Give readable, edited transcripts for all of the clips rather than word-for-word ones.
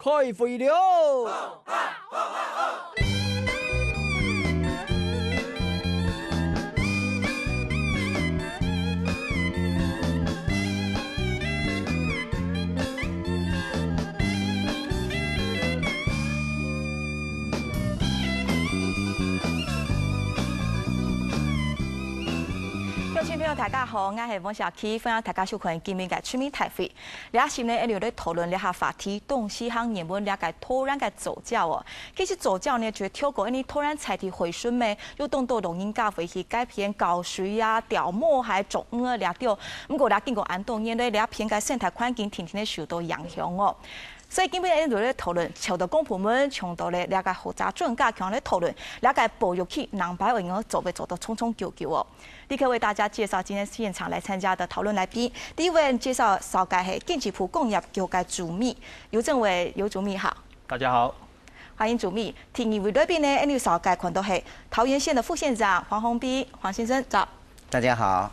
开会了。听众朋友大家好，我是汪小琪，欢迎大家收看今日嘅全面大会。俩先呢，一路咧讨论一下话题，东西方言文俩个突然嘅走教哦。其实走教呢，就跳过呢突然采题回顺咩，又动到录音教会去改编教水啊、调模还种啊俩掉。不过俩经过安动年咧，俩偏嘅生态环境天天咧受到影响哦。所以今日一路咧讨论，求到公部门，从到咧两个学者专家强咧讨论，两个保育起南白云走被走得冲冲救救哦。立刻为大家介绍今天现场来参加的讨论来宾。第一位介绍邵界系建筑工业局嘅主秘尤正伟，尤主秘好。大家好，欢迎主秘。第二位来宾呢，呢邵界看到系桃园县的副县长黄宏斌，黄先生早。大家好。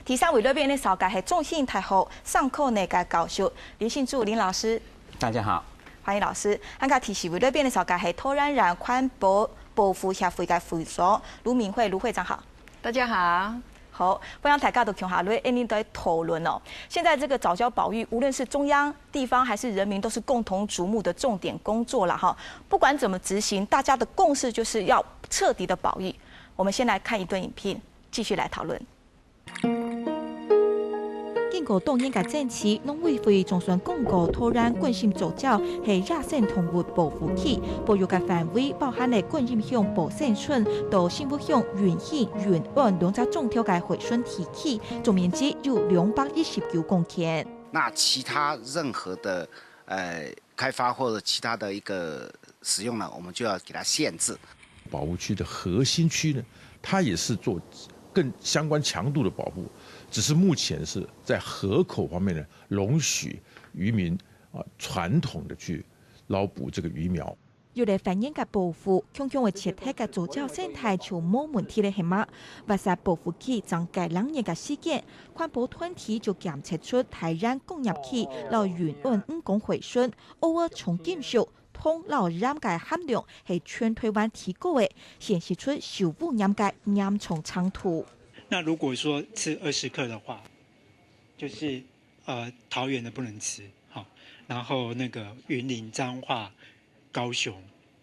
第三位来宾呢，邵界系中兴大学上课内嘅教授林信柱林老师。大家好，欢迎老师。咱个第四位来宾的邵界系土壤染环保护协会嘅会所卢敏慧卢会长好。大家好。好，欢迎大家都共下来，一在讨论哦。现在这个藻礁保育，无论是中央、地方还是人民，都是共同瞩目的重点工作了哈。不管怎么执行，大家的共识就是要彻底的保育。我们先来看一段影片，继续来讨论。经过多年嘅争取，农委会总算公告土壤滚线藻礁系野生动物保护区，保育嘅范围包含了滚线乡保生村到新福乡云县云岸两只种植嘅回顺地区，总面积有219公顷。那其他任何的开发或者其他的一个使用呢，我们就要给它限制。保护区的核心区呢，它也是做更相关强度的保护。只是目前是在河口方面呢，容许渔民传统的去捞捕这个鱼苗。要嚟反映嘅保护，強強嘅切體嘅藻礁生態就冇問題咧，係嘛？或是保護區增加兩年嘅時間，環保團體就檢測出台灣工業區老沿岸5公回順，偶爾重金屬、銅老染嘅含量係全台灣提高嘅，顯示出受污染嘅嚴重程度。那如果说吃20克的话，就是桃园的不能吃，好，然后那个云林、彰化、高雄，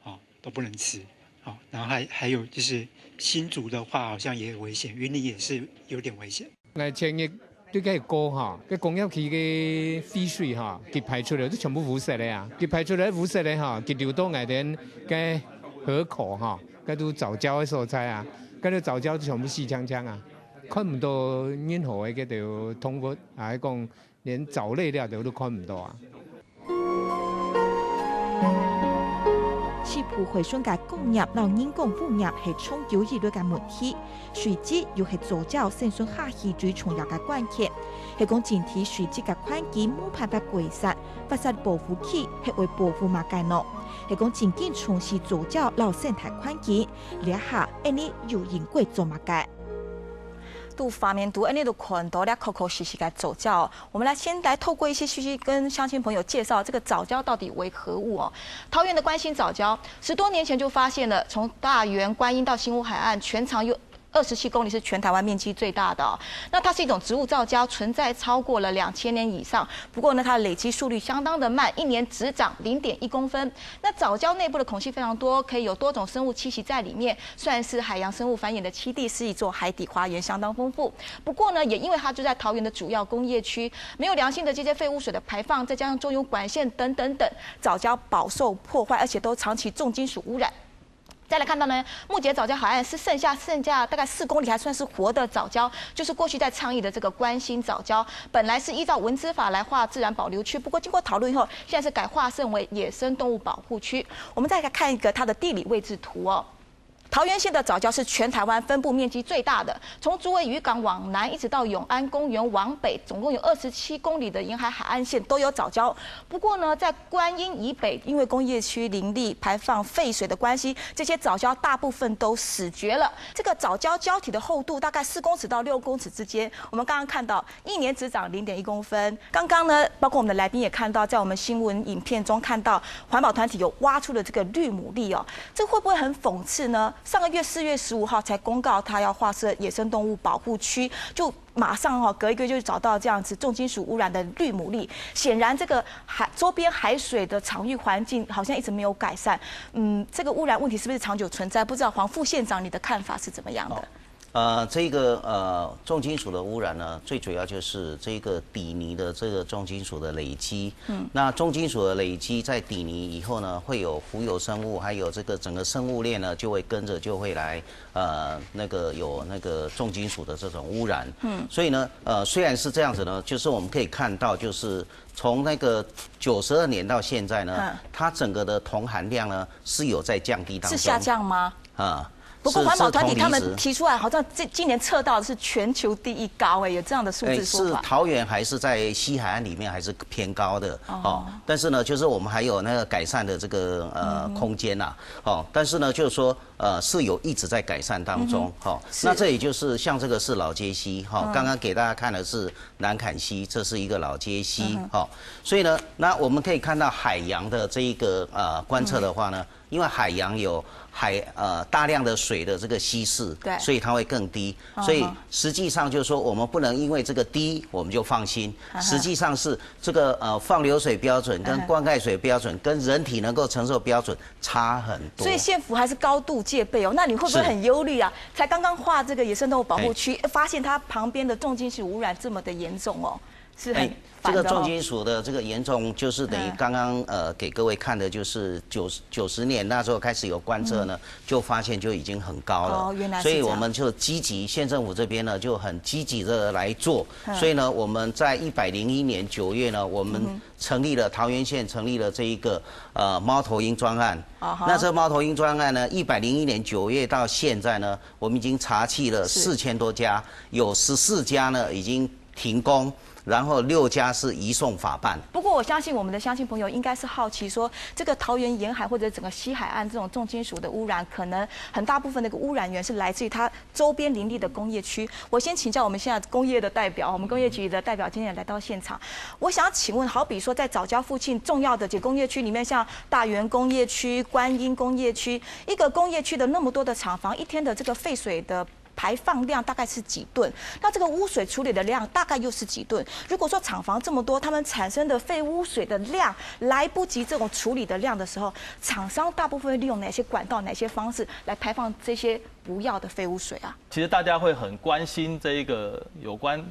好都不能吃，好，然后还有就是新竹的话好像也有危险，云林也是有点危险。前日對嘅高嚇，嘅工業區嘅廢水嚇，佢排出嚟都全部污色咧啊！佢排出嚟污色咧嚇，佢流到外邊嘅河口嚇，嗰度藻礁嘅所在啊，嗰度藻礁全部死槍槍啊！看唔到任何嘅條動物，係講連藻類咧都看唔到啊！西部回順嘅工業老人工污染係長久以來嘅問題，水質又係藻礁生存下去最重要嘅關鍵。係講整體水質嘅環境冇辦法改善，發生保護區係為保護馬介諾。係講漸漸重視藻礁老生態環境，呢下呢又應該做馬介。都方面都都看到了口口实实的藻礁，我们先来透过一些讯息跟乡亲朋友介绍这个藻礁到底为何物哦。桃园的关心藻礁，10多年前就发现了，从大园、观音到新屋海岸，全长有27公里，是全台湾面积最大的哦。那它是一种植物造礁，存在超过了2000年以上。不过呢，它的累积速率相当的慢，一年只长0.1公分。那藻礁内部的孔隙非常多，可以有多种生物栖息在里面，算是海洋生物繁衍的栖地，是一座海底花园，相当丰富。不过呢，也因为它就在桃园的主要工业区，没有良性的这些废污水的排放，再加上中油管线等，藻礁饱受破坏，而且都长期重金属污染。再来看到呢，木捷藻礁海岸是剩下大概4公里，还算是活的藻礁，就是过去在倡议的这个关心藻礁，本来是依照文资法来划自然保留区，不过经过讨论以后，现在是改划设为野生动物保护区。我们再来看一个它的地理位置图哦。桃园县的藻礁是全台湾分布面积最大的，从竹围渔港往南一直到永安公园往北，总共有27公里的沿海海岸线都有藻礁。不过呢，在观音以北，因为工业区林立排放废水的关系，这些藻礁大部分都死绝了。这个藻礁礁体的厚度大概4公尺到6公尺之间，我们刚刚看到1年只长0.1公分。刚刚呢，包括我们的来宾也看到，在我们新闻影片中看到环保团体有挖出了这个绿牡蛎哦，这会不会很讽刺呢？上个月4月15号才公告它要划设野生动物保护区，就马上隔一个月就找到这样子重金属污染的绿牡蛎。显然这个周边海水的场域环境好像一直没有改善。这个污染问题是不是长久存在？不知道黄副县长你的看法是怎么样的？这个重金属的污染呢，最主要就是这个底泥的这个重金属的累积。那重金属的累积在底泥以后呢，会有浮游生物，还有这个整个生物链呢，就会跟着就会来有那个重金属的这种污染。所以呢，虽然是这样子呢，就是我们可以看到，就是从那个92年到现在呢，它整个的铜含量呢是有在降低当中。是下降吗？不过环保团体他们提出来，好像今年测到的是全球第1高，有这样的数字说法。是桃园还是在西海岸里面还是偏高的但是呢，就是我们还有那个改善的这个空间呐但是呢，就是说是有一直在改善当中那这也就是像这个是老街溪刚刚给大家看的是南坎溪，这是一个老街溪所以呢，那我们可以看到海洋的这一个观测的话呢，因为海洋有大量的水的这个稀释，所以它会更低。所以实际上就是说，我们不能因为这个低我们就放心。实际上是这个放流水标准跟灌溉水标准跟人体能够承受标准差很多。所以县府还是高度戒备哦。那你会不会很忧虑啊？才刚刚划这个野生动物保护区，发现它旁边的重金属污染这么的严重哦，是很。这个重金属的这个严重，就是等于刚刚给各位看的，就是90年那时候开始有观测呢，就发现就已经很高了。原来是所以我们就积极，县政府这边呢就很积极的来做。所以呢，我们在101年9月呢，我们成立了桃园县成立了这一个猫头鹰专案。那这猫头鹰专案呢，101年9月到现在呢，我们已经查缉了4000多家，有14家呢已经停工。然后6家是移送法办。不过我相信我们的乡亲朋友应该是好奇说，这个桃园沿海或者整个西海岸这种重金属的污染，可能很大部分那个污染源是来自于它周边林立的工业区。我先请教我们现在工业的代表，我们工业局的代表今天也来到现场。我想请问，好比说在藻礁附近重要的几个工业区里面，像大园工业区、观音工业区，一个工业区的那么多的厂房，一天的这个废水的排放量大概是几吨？那这个污水处理的量大概又是几吨？如果说厂房这么多，他们产生的废污水的量来不及这种处理的量的时候，厂商大部分会利用哪些管道、哪些方式来排放这些不要的废污水啊？其实大家会很关心这一个有关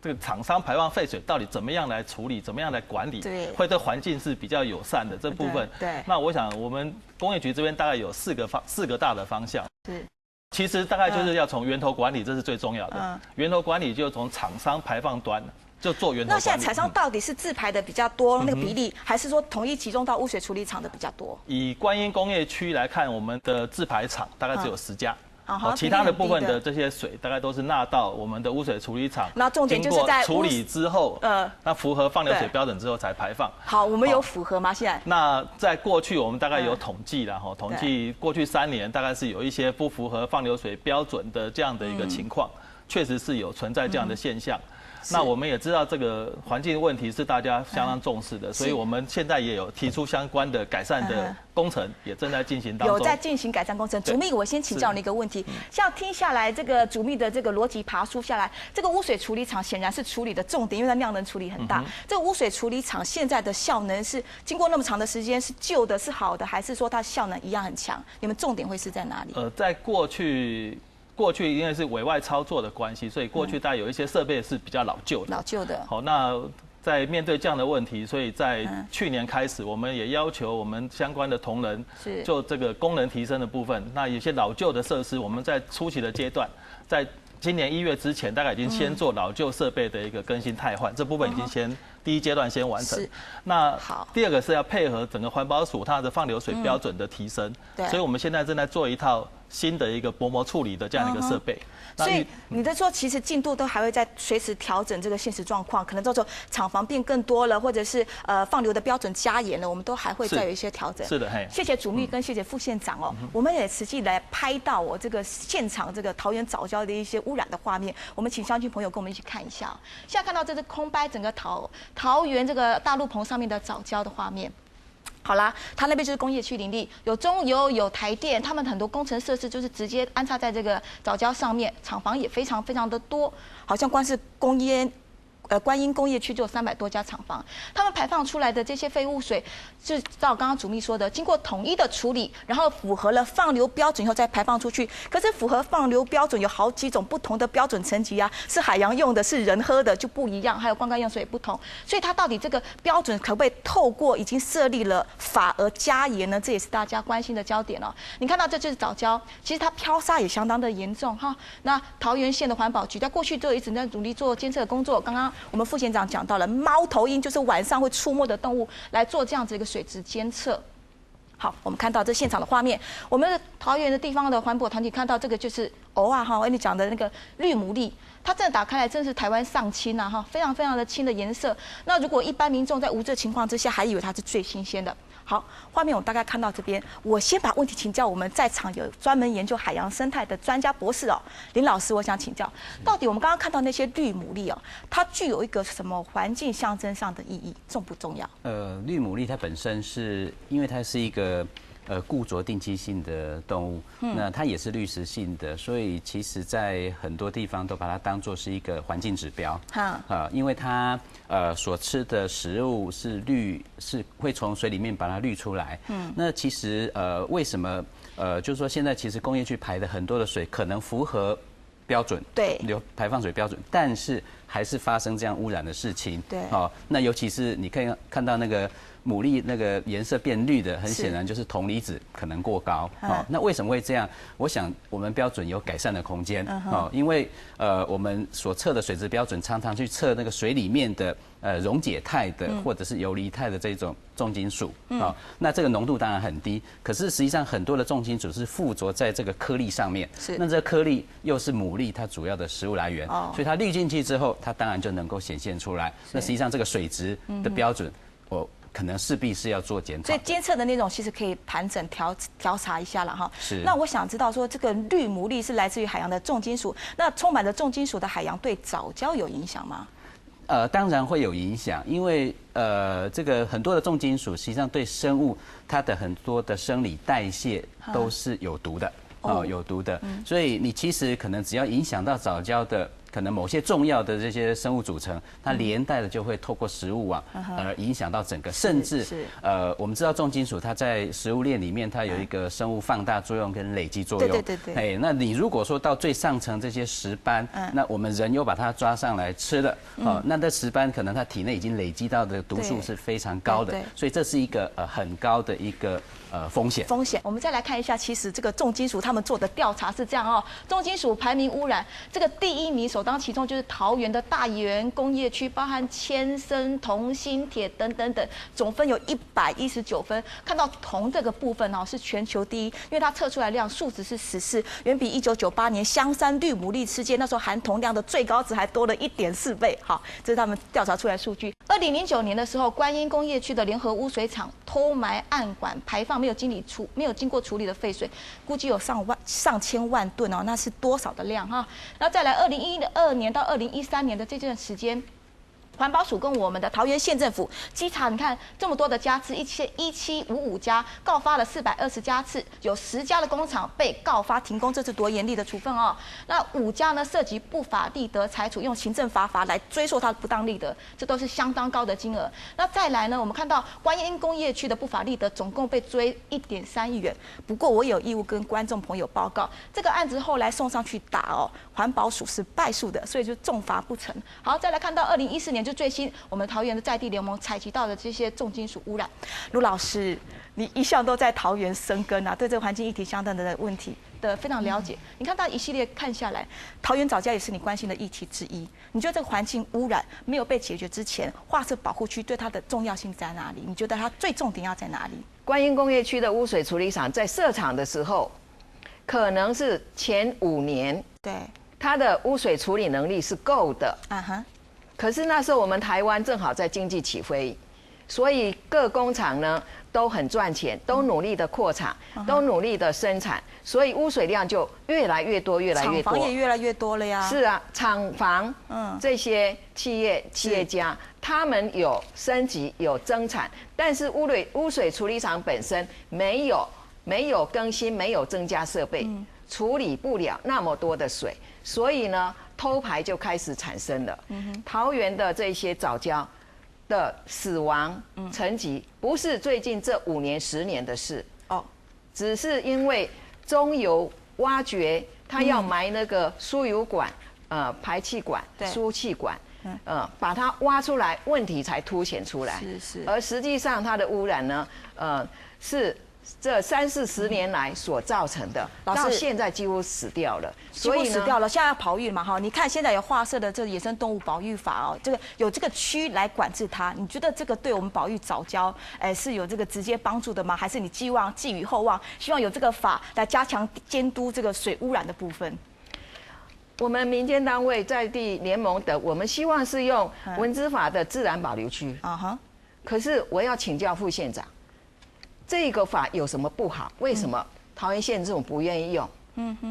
这个厂商排放废水到底怎么样来处理，怎么样来管理，会对环境是比较友善的这部分。对。那我想我们工业局这边大概有4个大的方向。是。其实大概就是要从源头管理，这是最重要的。源头管理就从厂商排放端就做源头管理。那现在厂商到底是自排的比较多那个比例，还是说统一集中到污水处理厂的比较多？以观音工业区来看，我们的自排厂大概只有10家。其他的部分的这些水大概都是纳到我们的污水处理厂，那重点就是在处理之后，那符合放流水标准之后才排放。好，我们有符合吗？现在？那在过去我们大概有统计了哈，统计过去3年大概是有一些不符合放流水标准的这样的一个情况，确实是有存在这样的现象。那我们也知道这个环境问题是大家相当重视的，所以我们现在也有提出相关的改善的工程，也正在进行当中。有在进行改善工程。主秘，我先请教你一个问题，像听下来这个主秘的这个逻辑爬梳下来，这个污水处理厂显然是处理的重点，因为它量能处理很大。这个污水处理厂现在的效能是经过那么长的时间是旧的是好的，还是说它效能一样很强？你们重点会是在哪里？在过去因为是委外操作的关系，所以过去大概有一些设备是比较老旧的。好，那在面对这样的问题，所以在去年开始，我们也要求我们相关的同仁就这个功能提升的部分，那有些老旧的设施，我们在初期的阶段，在今年1月之前，大概已经先做老旧设备的一个更新汰换，这部分已经先第一阶段先完成。那第2个是要配合整个环保署它的放流水标准的提升，所以我们现在正在做一套新的一个薄膜处理的这样一个设备。所以你在说，其实进度都还会在随时调整这个现实状况，可能到时候厂房变更多了，或者是放流的标准加严了，我们都还会再有一些调整。是的，嘿。谢谢主秘跟谢谢副县长哦，我们也实际来拍到这个现场这个桃园藻礁的一些污染的画面，我们请乡亲朋友跟我们一起看一下。现在看到这是空拍整个桃园这个大陆棚上面的藻礁的画面。好啦，它那边就是工业区林立，有中油、有台电，他们很多工程设施就是直接安插在这个藻礁上面，厂房也非常非常的多，好像光是观音工业区就有300多家厂房，他们排放出来的这些废污水，是照刚刚主秘说的，经过统一的处理，然后符合了放流标准以后再排放出去。可是符合放流标准有好几种不同的标准层级啊，是海洋用的，是人喝的就不一样，还有观光用水也不同。所以它到底这个标准可不可以透过已经设立了法而加严呢？这也是大家关心的焦点哦。你看到这就是藻礁，其实它漂沙也相当的严重哈。那桃园县的环保局在过去就一直在努力做监测工作，刚刚我们副县长讲到了猫头鹰，就是晚上会出没的动物，来做这样子一个水质监测。好，我们看到这现场的画面，我们桃园的地方的环保团体看到这个就是你讲的那个绿牡蛎，它真的打开来真是台湾上青啊哈，非常非常的青的颜色。那如果一般民众在无知的情况之下，还以为它是最新鲜的。好，画面我大概看到这边，我先把问题请教我们在场有专门研究海洋生态的专家博士哦，林老师，我想请教，到底我们刚刚看到那些绿牡蛎哦，它具有一个什么环境象征上的意义，重不重要？绿牡蛎它本身是因为它是一个固着定期性的动物，那它也是滤食性的，所以其实在很多地方都把它当作是一个环境指标。因为它所吃的食物是会从水里面把它滤出来。那其实为什么就是说现在其实工业区排的很多的水可能符合标准，对，排放水标准，但是还是发生这样污染的事情。对，那尤其是你可以看到那个牡蛎那个颜色变绿的，很显然就是铜离子可能过高。那为什么会这样？我想我们标准有改善的空间。因为我们所测的水质标准常常去测那个水里面的溶解态的或者是游离态的这种重金属。那这个浓度当然很低，可是实际上很多的重金属是附着在这个颗粒上面。那这颗粒又是牡蛎它主要的食物来源，所以它滤进去之后，它当然就能够显现出来。那实际上这个水质的标准，可能势必是要做检讨，所以监测的那种其实可以盘整调查一下了哈。是。那我想知道说，这个绿牡蛎是来自于海洋的重金属，那充满了重金属的海洋对藻礁有影响吗？当然会有影响，因为这个很多的重金属实际上对生物它的很多的生理代谢都是有毒的。有毒的，所以你其实可能只要影响到藻礁的可能某些重要的这些生物组成，它连带的就会透过食物而影响到整个，甚至我们知道重金属它在食物链里面它有一个生物放大作用跟累积作用。对。那你如果说到最上层这些石斑，那我们人又把它抓上来吃了，那这石斑可能它体内已经累积到的毒素是非常高的，所以这是一个很高的一个风险。我们再来看一下，其实这个重金属他们做的调查是这样哦，重金属排名污染，这个第1名首当其冲就是桃园的大园工业区，包含铅、砷、铜、锌、铁等，总分有119分。看到铜这个部分是全球第一，因为它测出来量数值是14，远比1998年香山绿牡蛎事件那时候含铜量的最高值还多了1.4倍。好，这是他们调查出来的数据。2009年的时候，观音工业区的联合污水厂偷埋暗管排放没有经过处理的废水，估计有上千万吨哦，那是多少的量哈？然后再来2012年到2013年的这段时间，环保署跟我们的桃园县政府稽查，你看这么多的家次，1755家告发了420家次，有10家的工厂被告发停工，这是多严厉的处分哦。那5家呢涉及不法利得裁处，用行政罚来追溯它的不当利得，这都是相当高的金额。那再来呢，我们看到观音工业区的不法利得总共被追1.3亿元。不过我有义务跟观众朋友报告，这个案子后来送上去打环保署是败诉的，所以就重罚不成。好，再来看到2014年。就最新我们桃园的在地联盟采集到的这些重金属污染，卢老师，你一向都在桃园生根啊，对这个环境议题相当的问题的非常了解。你看它一系列看下来，桃园藻礁也是你关心的议题之一。你觉得这个环境污染没有被解决之前，划设保护区对它的重要性在哪里？你觉得它最重点要在哪里？观音工业区的污水处理厂在设厂的时候，可能是前5年，对，它的污水处理能力是够的。可是那时候我们台湾正好在经济起飞，所以各工厂呢都很赚钱，都努力的扩厂，都努力的生产，所以污水量就越来越多，越来越多。厂房也越来越多了呀。是啊，厂房，这些企业家，他们有升级有增产，但是污水处理厂本身没有更新，没有增加设备，处理不了那么多的水，所以呢，偷排就开始产生了。桃园的这些藻礁的死亡沉积，不是最近这5年10年的事哦，只是因为中油挖掘，它要埋那个输油管、排气管、输气管，把它挖出来，问题才凸显出来。是。而实际上它的污染呢，是这30-40年来所造成的，到现在几乎死掉了，几乎死掉了。现在要保育嘛，哈，你看现在有划设的这个野生动物保育法哦，这个有这个区来管制它，你觉得这个对我们保育藻礁，是有这个直接帮助的吗？还是你寄予厚望，希望有这个法来加强监督这个水污染的部分？我们民间单位在地联盟等，我们希望是用文资法的自然保留区。可是我要请教副县长。这个法有什么不好？为什么桃园县政府不愿意用？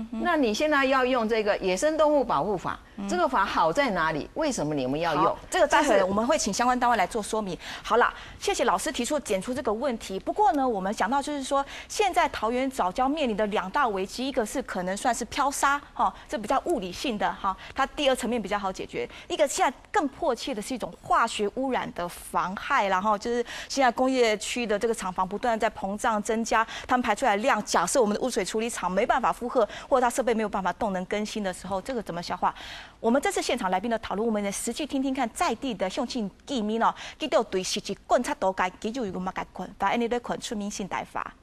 那你现在要用这个野生动物保护法，这个法好在哪里？为什么你们要用？这个待会我们会请相关单位来做说明。好了，谢谢老师点出这个问题。不过呢，我们讲到就是说，现在桃园藻礁面临的2大危机，一个是可能算是漂沙，这比较物理性的哈，它第2层面比较好解决；一个现在更迫切的是一种化学污染的妨害，然后就是现在工业区的这个厂房不断在膨胀增加，他们排出来的量，假设我们的污水处理厂没办法负荷，或者它设备没有办法动能更新的时候，这个怎么消化？我们这次现场来宾的讨论，我们实际听听看在地的乡亲居民哦，佢哋对实际观察到嘅，佢就有咁嘅困法，因为咧困出民性大法。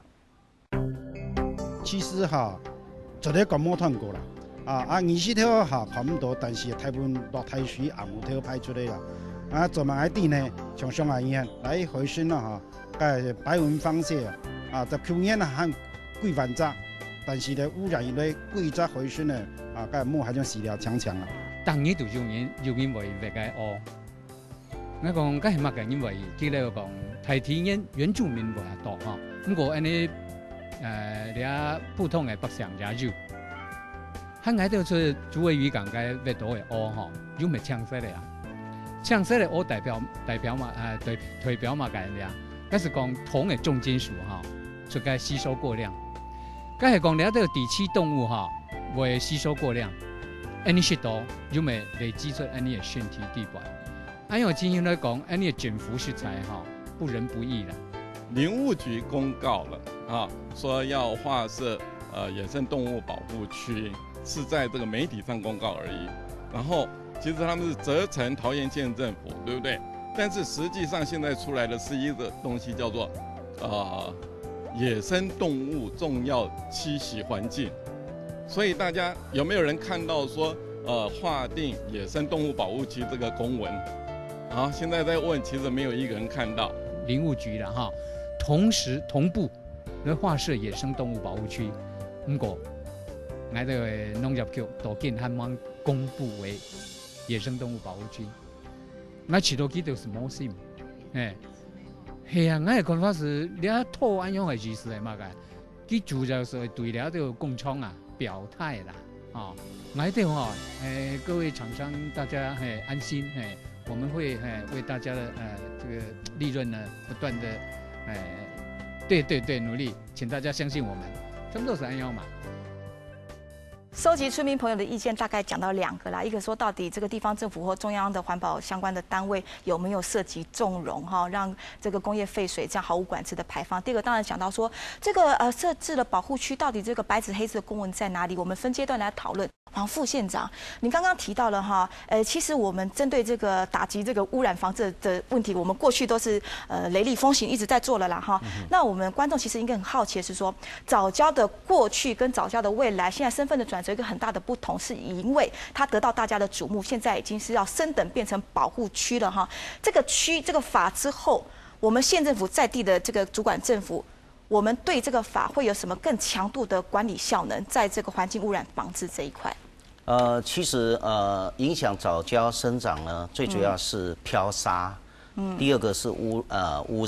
其實就咧咁冇通過啦，20條看唔到，但是大部分落太水紅條排出嚟啦，做埋啲呢，從上下院來回旋啦白文方式就去年還規範咗。但是咧污染咧規則回旋咧，個木還像死了強啊。當然就因為那個我講嗰係乜嘅？因為佢咧講台灣原住民無遐多哈，不過安尼倆普通嘅北上也有，喺嗰度做主委漁港嘅越多嘅烏哈，有咪搶色嚟啊？搶色嘅烏代表嘛代表嘛嘅呀，嗰是講銅嘅重金屬哈，就該吸收過量。剛才講了這個底棲動物會吸收過量，安尼食到就咪累積出安尼嘅身體地板。按照經驗來講，安尼嘅減幅食材不仁不義啦。林務局公告了說要劃設野生動物保護區，是在這個媒體上公告而已。然後其實他們是責成桃園縣政府，對不對？但是實際上現在出來的是一個東西叫做野生動物重要棲息環境，所以大家有沒有人看到說，劃定野生動物保護區這個公文？現在在問，其實沒有一個人看到。林務局啦同步來劃設野生動物保護區，不過我哋農業局都見他們公布為野生動物保護區，我知道佢哋是冇事，係啊，我嘅看法是，你土安樣嘅意思係乜嘅？佢主要是對了這個工廠表態啦，我哋各位廠商大家安心，我們會為大家的這個利潤呢不斷的對努力，請大家相信我們，差不多是安樣嘛。收集村民朋友的意見，大概講到2個啦。一個說到底這個地方政府或中央的環保相關的單位有沒有涉及縱容讓這個工業廢水這樣毫無管制的排放。第二個當然講到說這個設置了保護區，到底這個白紙黑字的公文在哪裡？我們分階段來討論。黃副縣長，您剛剛提到了其實我們針對這個打擊這個污染防治的問題，我們過去都是雷厲風行一直在做了啦那我們觀眾其實應該很好奇的是說，藻礁的過去跟藻礁的未來，現在身份的轉折一個很大的不同，是因為它得到大家的矚目，現在已經是要升等變成保護區了這個區這個法之後，我們縣政府在地的這個主管政府我们对这个法会有什么更强度的管理效能，在这个环境污染防治这一块？其实影响藻礁生长呢，最主要是漂沙，第二个是污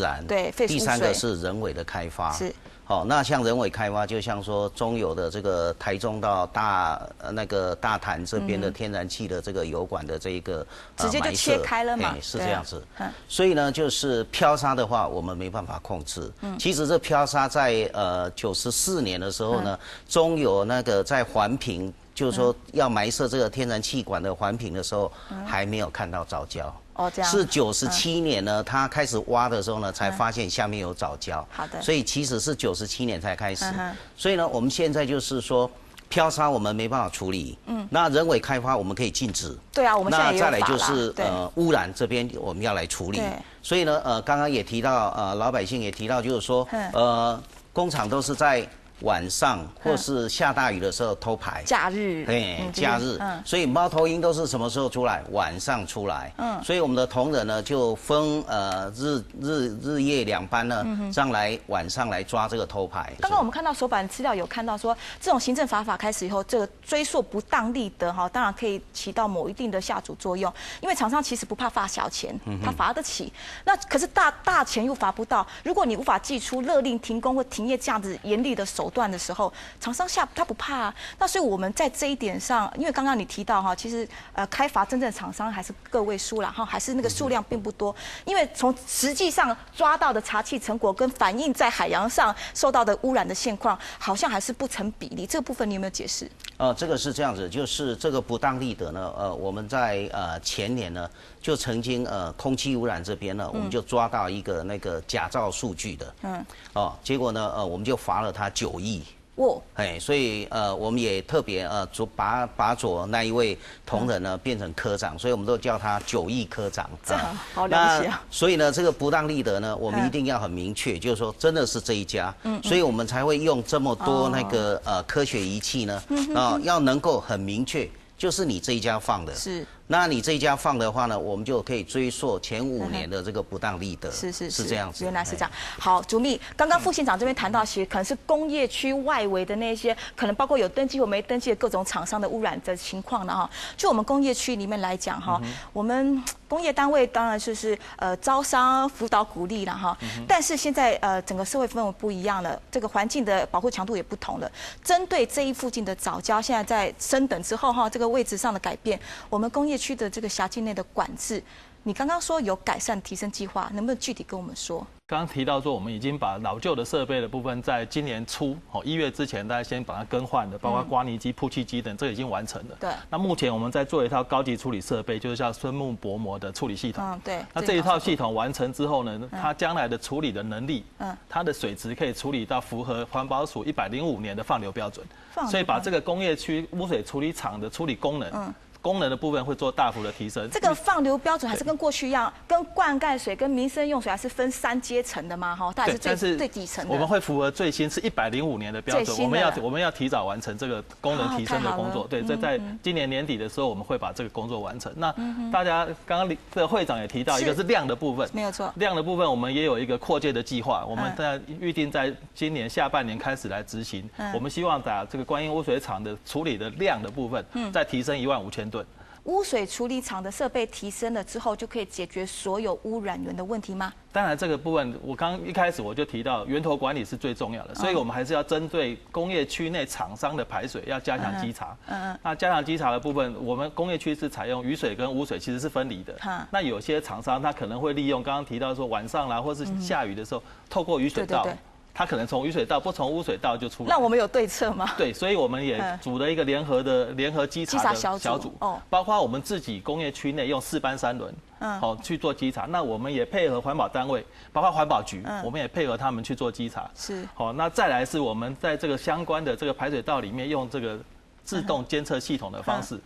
染，对，第三个是人为的开发。是。好，那像人为开发，就像说中油的这个台中到大潭这边的天然气的这个油管的这一个直接就切开了嘛，是这样子。所以呢，就是漂沙的话，我们没办法控制。其实这漂沙在94年的时候呢，中油那个在环评，就是说要埋设这个天然气管的环评的时候，还没有看到藻礁。哦，这样是97年呢，他开始挖的时候呢，才发现下面有藻礁。好的。所以其实是97年才开始。所以呢，我们现在就是说，漂沙我们没办法处理。那人为开发我们可以禁止。对啊，我们现在也有法啦。那再来就是污染这边我们要来处理。所以呢，刚刚也提到老百姓也提到，就是说工厂都是在晚上或是下大雨的时候偷排，假日，假日，所以猫头鹰都是什么时候出来？晚上出来，所以我们的同仁呢就分日夜2班呢，上来晚上来抓这个偷排。刚刚我们看到手板资料有看到说，这种行政罚法开始以后，这个追溯不当利得哈，当然可以起到某一定的下阻作用，因为厂商其实不怕罚小钱，他罚得起。那可是大钱又罚不到，如果你无法祭出勒令停工或停业这样子严厉的手段的时候，厂商他不怕啊。那所以我们在这一点上，因为刚刚你提到哈，其实开罚真正的厂商还是个位数啦哈，还是那个数量并不多。因为从实际上抓到的查缉成果跟反映在海洋上受到的污染的现况，好像还是不成比例。这个部分你有没有解释？这个是这样子，就是这个不当利得呢，我们在前年呢就曾经空气污染这边呢，我们就抓到一个那个假造数据的，结果呢我们就罚了他9亿。所以我们也特别把左那一位同仁呢变成科长，所以我们都叫他9亿科长。这好了解啊。所以呢，这个不当利得呢，我们一定要很明确，就是说真的是这一家，所以我们才会用这么多那个科学仪器呢，要能够很明确，就是你这一家放的。是。那你这一家放的话呢，我们就可以追溯前5年的这个不当利得。是这样子。原来是这样。好，主秘，刚刚副县长这边谈到，其实可能是工业区外围的那些，可能包括有登记或没登记的各种厂商的污染的情况呢哈。就我们工业区里面来讲哈，我们工业单位当然就是招商辅导鼓励了哈。但是现在整个社会氛围不一样了，这个环境的保护强度也不同了。针对这一附近的藻礁，现在在升等之后哈，这个位置上的改变，我们工业区的这个辖境内的管制，你刚刚说有改善提升计划，能不能具体跟我们说？刚刚提到说，我们已经把老旧的设备的部分，在今年初1月之前，大家先把它更换的，包括刮泥机、曝气机等，这个已经完成了。对。那目前我们在做一套高级处理设备，就是叫生木薄膜的处理系统。对。那这一套系统完成之后呢，它将来的处理的能力，它的水质可以处理到符合环保署105年的放流标准。所以把这个工业区污水处理厂的处理功能的部分会做大幅的提升。这个放流标准还是跟过去一样，跟灌溉水、跟民生用水还是分3阶层的吗？哈，它还是最底层的。我们会符合最新是105年的标准，我们要提早完成这个功能提升的工作。对，在今年年底的时候，我们会把这个工作完成。那大家刚刚这个会长也提到，一个是量的部分，没有错。量的部分我们也有一个扩建的计划，我们在预定在今年下半年开始来执行。我们希望把这个观音污水厂的处理的量的部分，再提升15000吨。污水处理厂的设备提升了之后，就可以解决所有污染源的问题吗？当然，这个部分我刚一开始我就提到，源头管理是最重要的，所以我们还是要针对工业区内厂商的排水要加强稽查。那加强稽查的部分，我们工业区是采用雨水跟污水其实是分离的。那有些厂商他可能会利用刚刚提到说晚上啦，或是下雨的时候，透过雨水道。它可能从雨水道不从污水道就出来。那我们有对策吗？对，所以我们也组了一个联合稽查的小组，包括我们自己工业区内用4班3轮，去做稽查。那我们也配合环保单位，包括环保局，我们也配合他们去做稽查。是。那再来是我们在这个相关的这个排水道里面用这个自动监测系统的方式。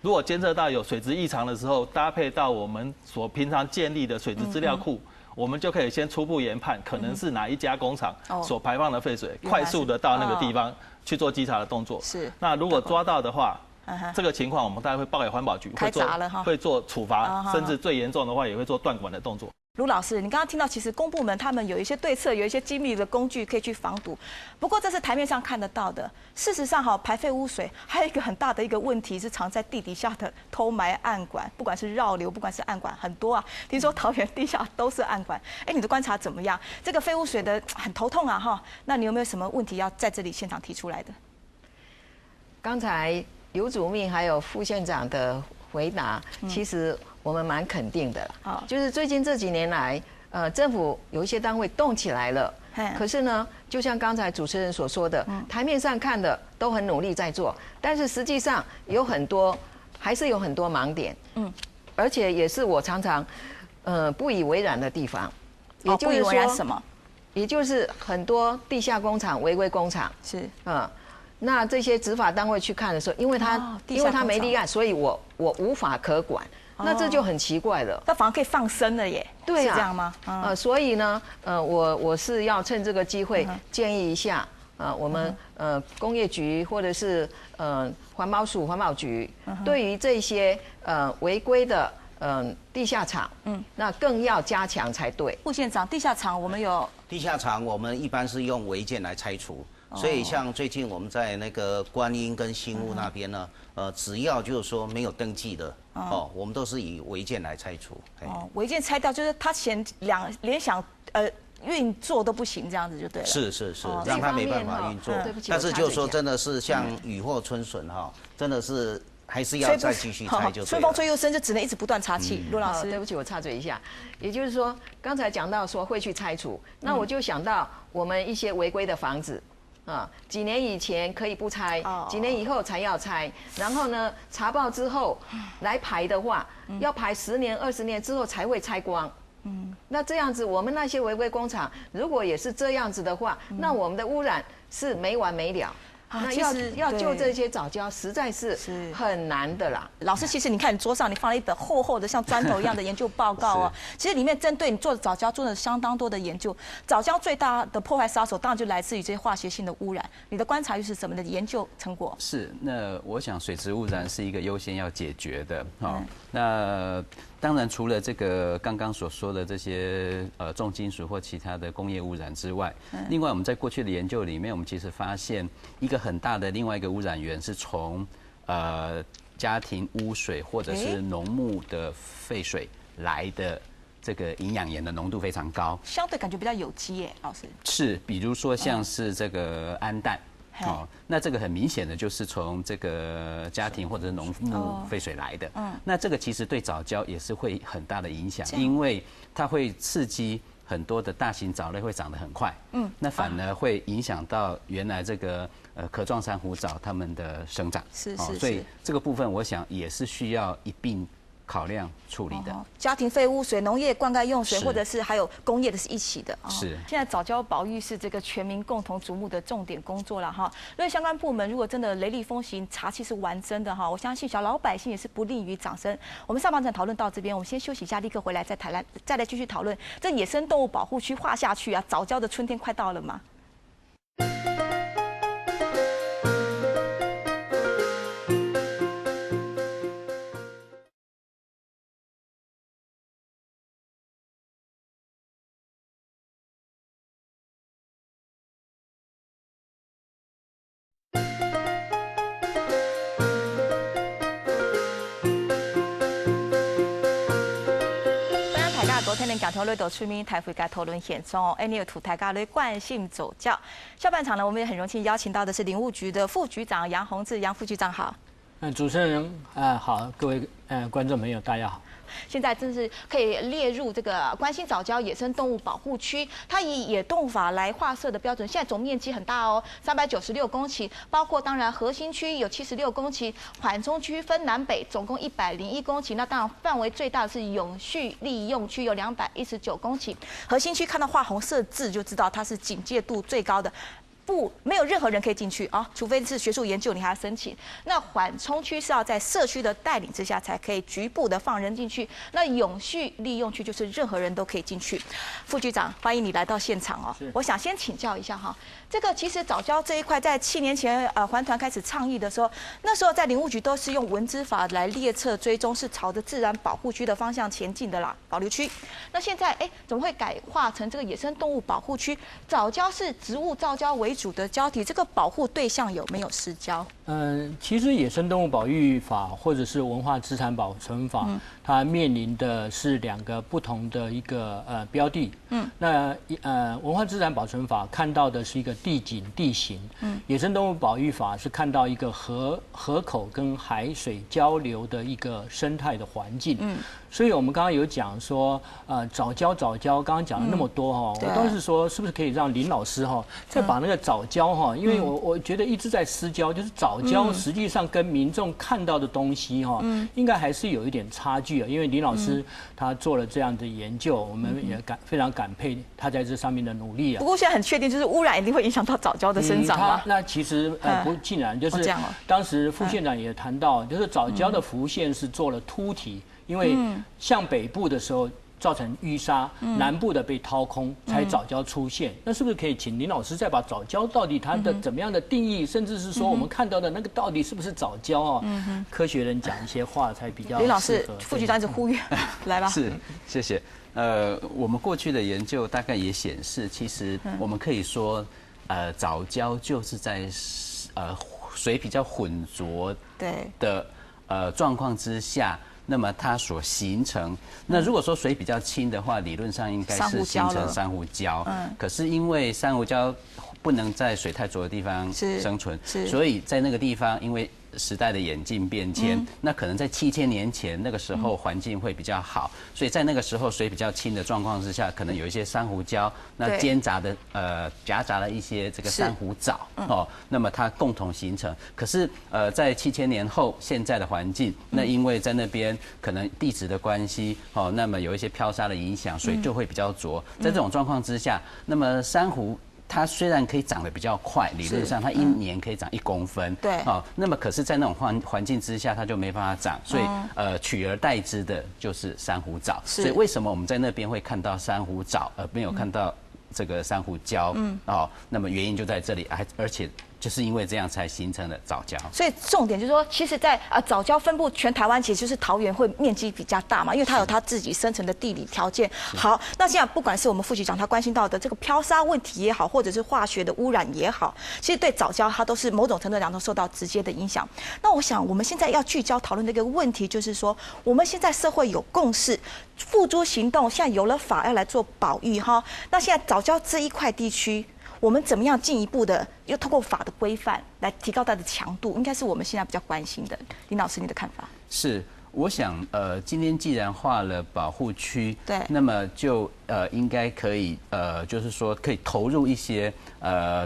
如果监测到有水质异常的时候，搭配到我们所平常建立的水质资料库。我们就可以先初步研判，可能是哪一家工厂所排放的废水，快速的到那个地方去做稽查的动作。是。那如果抓到的话，这个情况我们大概会报给环保局，会做处罚，甚至最严重的话也会做断管的动作。卢老师，你刚刚听到，其实公部门他们有一些对策，有一些精密的工具可以去防堵。不过这是台面上看得到的，事实上排废污水还有一个很大的一个问题是藏在地底下的偷埋暗管，不管是绕流，不管是暗管，很多啊。听说桃园地下都是暗管，你的观察怎么样？这个废污水的很头痛啊那你有没有什么问题要在这里现场提出来的？刚才刘主秘还有副县长的回答，其实我们蛮肯定的啦。就是最近这几年来，政府有一些单位动起来了，可是呢，就像刚才主持人所说的，台面上看的都很努力在做，但是实际上还是有很多盲点，而且也是我常常不以为然的地方。也就是说什么？也就是很多地下工厂、违规工厂是那这些执法单位去看的时候，因为他没立案，所以我无法可管，那这就很奇怪了。那反而可以放生了耶？对啊，是这样吗？所以呢，我是要趁这个机会建议一下，我们工业局或者是环保署、环保局，对于这些违规的地下厂，那更要加强才对。副县长，地下厂我们有地下厂，我们一般是用违建来拆除。所以像最近我们在那个观音跟新屋那边呢，只要就是说没有登记的我们都是以违建来拆除。违建拆掉就是他连想运作都不行，这样子就对了。是，让他没办法运作。但是就是说真的是像雨后春笋真的是还是要再继续拆就对了。春风吹又生，就只能一直不断插气。卢老师，对不起，我插嘴一下，也就是说刚才讲到说会去拆除，那我就想到我们一些违规的房子。几年以前可以不拆，几年以后才要拆。然后呢，查报之后来排的话，要排10年、20年之后才会拆光。那这样子，我们那些违规工厂如果也是这样子的话，那我们的污染是没完没了。那要救这些藻礁，实在是很难的啦。老师，其实你看你桌上你放了一本厚厚的像砖头一样的研究报告其实里面针对你做的藻礁做了相当多的研究。藻礁最大的破坏杀手当然就来自于这些化学性的污染。你的观察又是什么的研究成果？是，那我想水质污染是一个优先要解决的。那当然除了这个刚刚所说的这些重金属或其他的工业污染之外，另外我们在过去的研究里面，我们其实发现一个很大的另外一个污染源是从家庭污水或者是农牧的废水来的这个营养盐的浓度非常高，相对感觉比较有机耶，老师。是，比如说像是这个氨氮。那这个很明显的就是从这个家庭或者是农牧废水来的。那这个其实对藻礁也是会很大的影响，因为它会刺激很多的大型藻类会长得很快。那反而会影响到原来这个壳状珊瑚藻它们的生长。所以这个部分我想也是需要一并考量处理的。家庭废污水、农业灌溉用水，或者是还有工业的是一起的。是。现在藻礁保育是这个全民共同瞩目的重点工作了因为相关部门如果真的雷厉风行，查气是完真的我相信小老百姓也是不吝于掌声。我们上半场讨论到这边，我们先休息一下，立刻回来再来继续讨论这野生动物保护区划下去藻礁的春天快到了吗？讲头类的出名台府该讨论现状你有土台家的惯性走教。下半场呢，我们也很荣幸邀请到的是林务局的副局长杨宏志，杨副局长好。主持人好，各位观众朋友大家好。现在真是可以列入这个关心藻礁野生动物保护区，它以野动法来划设的标准，现在总面积很大396公顷，包括当然核心区有76公顷，缓冲区分南北总共101公顷，那当然范围最大的是永续利用区有219公顷，核心区看到画红色字就知道它是警戒度最高的。没有任何人可以进去啊，除非是学术研究，你还要申请。那缓冲区是要在社区的带领之下才可以局部的放人进去。那永续利用区就是任何人都可以进去。副局长，欢迎你来到现场哦。我想先请教一下哈，这个其实藻礁这一块在7年前环团开始倡议的时候，那时候在林务局都是用文资法来列册追踪，是朝着自然保护区的方向前进的啦，保留区。那现在怎么会改划成这个野生动物保护区？藻礁是植物造礁为主的礁体，这个保护对象有没有失焦？其实野生动物保育法或者是文化资产保存法，它面临的是2个不同的一个标的。那文化资产保存法看到的是一个地景地形，野生动物保育法是看到一个河口跟海水交流的一个生态的环境。所以我们刚刚有讲说，藻礁，刚刚讲了那么多哈，我倒是说，是不是可以让林老师哈，再把那个藻礁哈，因为我觉得一直在失焦，就是藻礁实际上跟民众看到的东西哈，应该还是有一点差距啊。因为林老师他做了这样的研究，我们也非常感佩他在这上面的努力啊。不过现在很确定，就是污染一定会影响到藻礁的生长吗？那其实不尽然，就是当时副县长也谈到，就是藻礁的浮现是做了凸体。因为向北部的时候造成淤沙，南部的被掏空，才藻礁出现。那是不是可以请林老师再把藻礁到底它的怎么样的定义，甚至是说我们看到的那个到底是不是藻礁哦？科学人讲一些话才比较适合。林老师，副局长一直呼吁，来吧。是，谢谢。我们过去的研究大概也显示，其实我们可以说，藻礁就是在水比较浑浊的状况之下。那么它所形成，那如果说水比较清的话，理论上应该是形成珊瑚礁。可是因为珊瑚礁不能在水太浊的地方生存，所以在那个地方，因为时代的演进变迁，那可能在7000年前那个时候环境会比较好，所以在那个时候水比较清的状况之下，可能有一些珊瑚礁，那夹杂了一些这个珊瑚藻哦，那么它共同形成。可是在7000年后现在的环境，那因为在那边可能地质的关系哦，那么有一些漂沙的影响，水就会比较浊。在这种状况之下，那么珊瑚它虽然可以长得比较快，理论上它1年可以长1公分，对，哦，那么可是，在那种环境之下，它就没办法长，所以取而代之的就是珊瑚藻。所以为什么我们在那边会看到珊瑚藻，而没有看到这个珊瑚礁？哦，那么原因就在这里，而且。就是因为这样才形成了藻礁。所以重点就是说，其实在藻礁分布全台湾，其实就是桃园会面积比较大嘛，因为它有它自己生成的地理条件。好，那现在不管是我们副局长他关心到的这个漂沙问题也好，或者是化学的污染也好，其实对藻礁它都是某种程度上都受到直接的影响。那我想我们现在要聚焦讨论的一个问题，就是说我们现在社会有共识，付诸行动，现在有了法要来做保育哈。那现在藻礁这一块地区。我们怎么样进一步的，又透过法的规范来提高它的强度，应该是我们现在比较关心的。林老师，你的看法？是，我想，今天既然划了保护区，对，那么就应该可以，就是说可以投入一些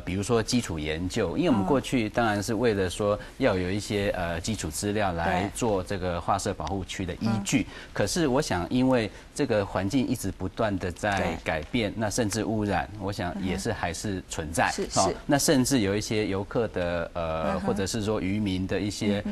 比如说基础研究，因为我们过去当然是为了说要有一些基础资料来做这个划设保护区的依据。可是我想，因为这个环境一直不断的在改变，那甚至污染，我想也是还是存在。哦，那甚至有一些游客的或者是说渔民的一些，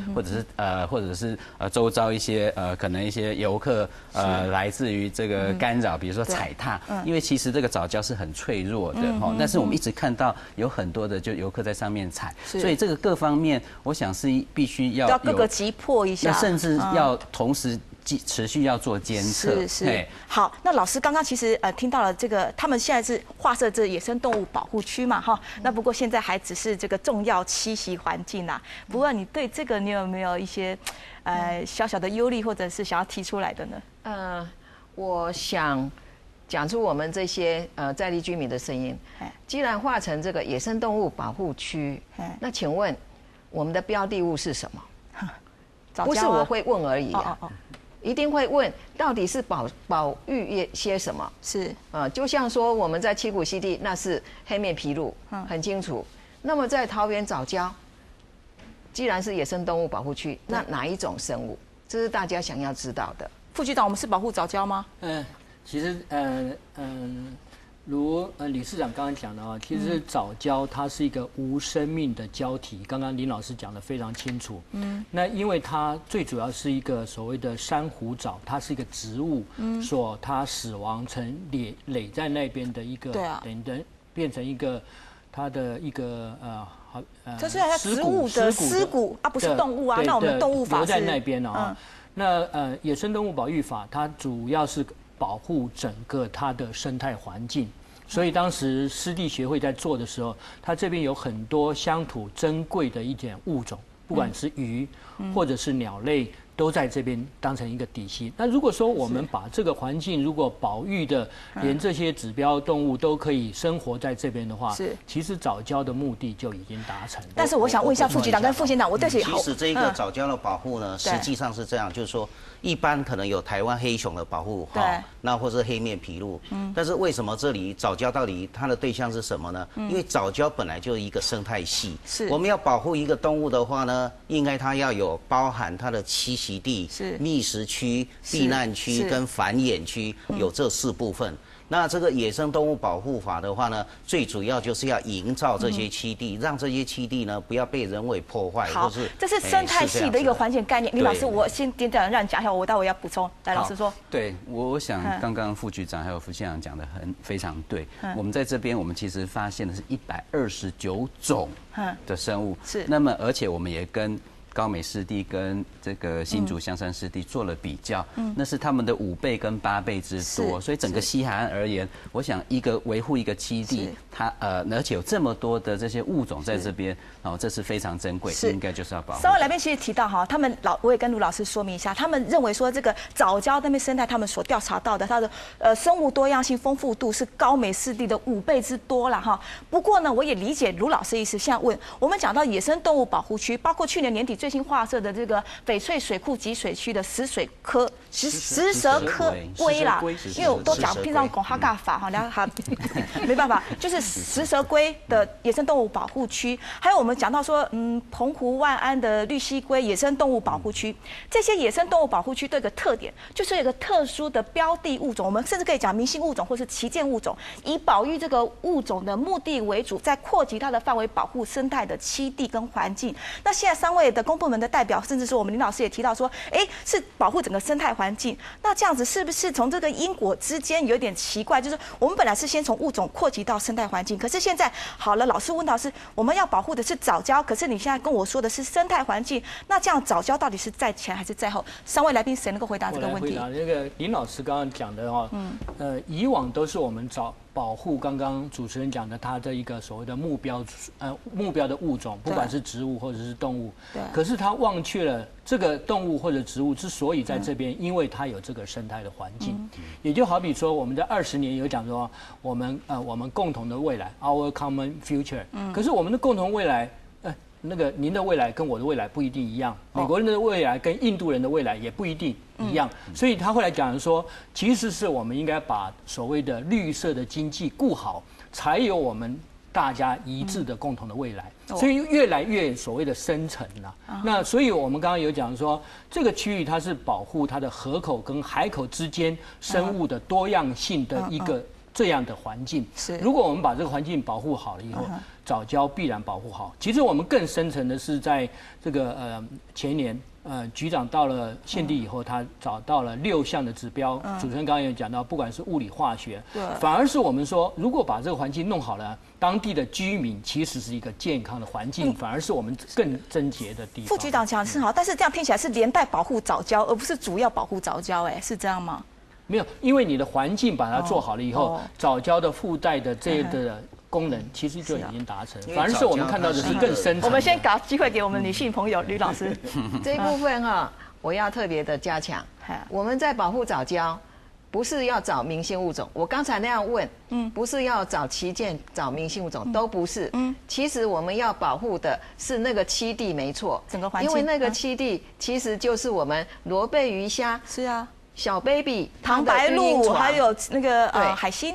或者是周遭一些可能一些游客来自于这个干扰，比如说踩踏，因为其实这个藻礁是很脆弱的哈，但是我们一直看到有很多的就游客在上面踩，所以这个各方面，我想是必须要各个击破一下，那甚至要同时持续要做监测。是。好，那老师刚刚其实听到了这个，他们现在是划设这野生动物保护区嘛哈，那不过现在还只是这个重要栖息环境啊。不过你对这个你有没有一些小小的忧虑，或者是想要提出来的呢？我想讲出我们这些在地居民的声音。既然划成这个野生动物保护区，那请问我们的标的物是什么？不是我会问而已啊，一定会问到底是保育些什么？是就像说我们在七股溪地那是黑面琵鹭，很清楚。那么在桃园藻礁，既然是野生动物保护区，那哪一种生物？这是大家想要知道的。副局长，我们是保护藻礁吗？其实如理事长刚刚讲的啊，其实藻礁它是一个无生命的礁体，刚刚林老师讲的非常清楚。那因为它最主要是一个所谓的珊瑚藻，它是一个植物，所它死亡成垒在那边的一个，等变成一个它的一个这是它植物的尸骨啊，不是动物啊。那我们动物法留在那边啊。那野生动物保育法它主要是保护整个它的生态环境，所以当时湿地协会在做的时候，它这边有很多乡土珍贵的一点物种，不管是鱼或者是鸟类，都在这边当成一个底栖。那如果说我们把这个环境如果保育的，连这些指标动物都可以生活在这边的话，其实藻礁的目的就已经达成。但是我想问一下副局长跟副县长，我对其实这个藻礁的保护呢，实际上是这样，就是说一般可能有台湾黑熊的保护，那或是黑面琵鹭，但是为什么这里藻礁到底它的对象是什么呢？因为藻礁本来就是一个生态系，我们要保护一个动物的话呢，应该它要有包含它的栖息地、觅食区、避难区跟繁衍区，有这4部分。那这个野生动物保护法的话呢，最主要就是要营造这些栖地，让这些栖地呢不要被人为破坏，或是这是生态系的一个环境概念。李老师，我先简短让你讲一下，我待会要补充。来，老师说。对，我想刚刚副局长还有副县长讲的非常对。我们在这边，我们其实发现的是129种的生物，那么而且我们也跟高美湿地跟这个新竹香山湿地做了比较，那是他们的5倍跟8倍之多，所以整个西海岸而言，我想维护一个栖地，它而且有这么多的这些物种在这边，这是非常珍贵，应该就是要保护。稍后来宾其实提到他们我也跟卢老师说明一下，他们认为说这个藻礁那边生态，他们所调查到的它的生物多样性丰富度是高美湿地的5倍之多了哈。不过呢，我也理解卢老师意思，现在问我们讲到野生动物保护区，包括去年年底最新划设的这个翡翠水库集水区的食蛇科龟啦，因为我都讲平常讲哈嘎法哈，没办法，就是食蛇龟的野生动物保护区，还有我们讲到说，澎湖万安的绿蜥龟野生动物保护区，这些野生动物保护区都有一个特点，就是有一个特殊的标的物种，我们甚至可以讲明星物种或是旗舰物种，以保育这个物种的目的为主，再扩及它的范围，保护生态的栖地跟环境。那现在3位的公部门的代表，甚至说我们林老师也提到说，是保护整个生态环境。那这样子是不是从这个因果之间有点奇怪？就是我们本来是先从物种扩及到生态环境，可是现在好了，老师问到是我们要保护的是藻礁，可是你现在跟我说的是生态环境，那这样藻礁到底是在前还是在后？3位来宾谁能够回答这个问题？我来回答那个林老师刚刚讲的以往都是我们保护刚刚主持人讲的它的一个所谓的目标的物种，不管是植物或者是动物。可是他忘却了这个动物或者植物之所以在这边，因为它有这个生态的环境。也就好比说，我们在20年有讲说，我们共同的未来 ，our common future。可是我们的共同未来。那个您的未来跟我的未来不一定一样，美国人的未来跟印度人的未来也不一定一样，所以他后来讲说，其实是我们应该把所谓的绿色的经济顾好，才有我们大家一致的共同的未来，所以越来越所谓的深层了。那所以我们刚刚有讲说，这个区域它是保护它的河口跟海口之间生物的多样性的一个这样的环境。如果我们把这个环境保护好了以后，藻礁必然保护好。其实我们更深层的是在这个前年局长到了县地以后，他找到了6项的指标。主持人刚刚也讲到，不管是物理化学，反而是我们说，如果把这个环境弄好了，当地的居民其实是一个健康的环境，反而是我们更贞洁的地方。副局长讲的是好，但是这样听起来是连带保护藻礁，而不是主要保护藻礁，是这样吗？没有，因为你的环境把它做好了以后，藻礁的附带的这些的功能其实就已经达成，反而是我们看到的是更深层。我们先搞机会给我们女性朋友吕老师，这一部分我要特别的加强。我们在保护藻礁，不是要找明星物种。我刚才那样问，不是要找旗舰、找明星物种，都不是。其实我们要保护的是那个栖地，没错，整个环境。因为那个栖地其实就是我们罗贝鱼虾，是啊，小 baby、唐白鹭，还有那个海星。